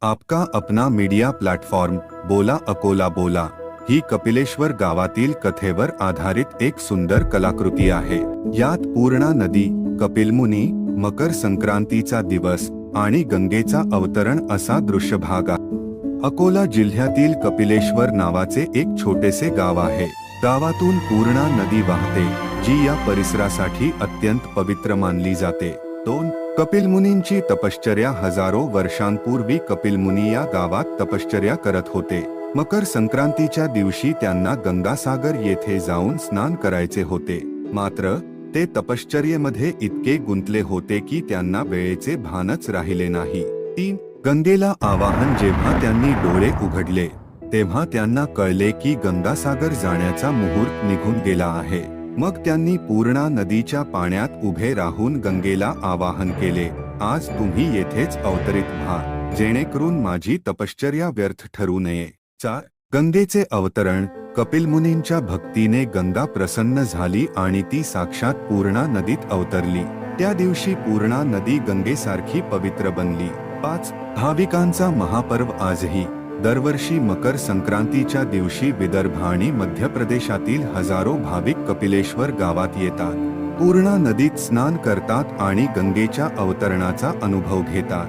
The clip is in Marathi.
आपका अपना मीडिया प्लॅटफॉर्म बोला अकोला बोला ही कपिलेश्वर गावातील कथेवर आधारित एक सुंदर कलाकृती आहे। यात पूर्णा नदी, कपिलमुनी, मकर संक्रांतीचा दिवस आणि गंगेचा अवतरण असा दृश्यभाग आहे। अकोला जिल्ह्यातील कपिलेश्वर नावाचे एक छोटेसे गाव आहे। गावातून पूर्णा नदी वाहते, जी या परिसरासाठी अत्यंत पवित्र मानली जाते। 2. कपिलमुनींची तपश्चर्या हजारो वर्षांपूर्वी कपिलमुनी या गावात तपश्चर्या करत होते। मकर संक्रांतीच्या दिवशी त्यांना गंगासागर येथे जाऊन स्नान करायचे होते, मात्र ते तपश्चर्येमध्ये इतके गुंतले होते की त्यांना वेळेचे भानच राहिले नाही। 3. गंगेला आवाहन जेव्हा त्यांनी डोळे उघडले तेव्हा त्यांना कळले की गंगासागर जाण्याचा मुहूर्त निघून गेला आहे। मग त्यांनी पूर्णा नदीच्या पाण्यात उभे राहून गंगेला आवाहन केले, आज तुम्ही येथेच अवतरित व्हा, जेणेकरून माझी तपश्चर्या व्यर्थ ठरू नये। 4. गंगेचे अवतरण कपिलमुनींच्या भक्तीने गंगा प्रसन्न झाली आणि ती साक्षात पूर्णा नदीत अवतरली। त्या दिवशी पूर्णा नदी गंगेसारखी पवित्र बनली। 5. भाविकांचा महापर्व आजही दरवर्षी मकर संक्रांतीच्या दिवशी विदर्भ आणि मध्य प्रदेशातील हजारो भाविक कपिलेश्वर गावात येतात, पूर्णा नदीत स्नान करतात आणि गंगेच्या अवतरणाचा अनुभव घेतात।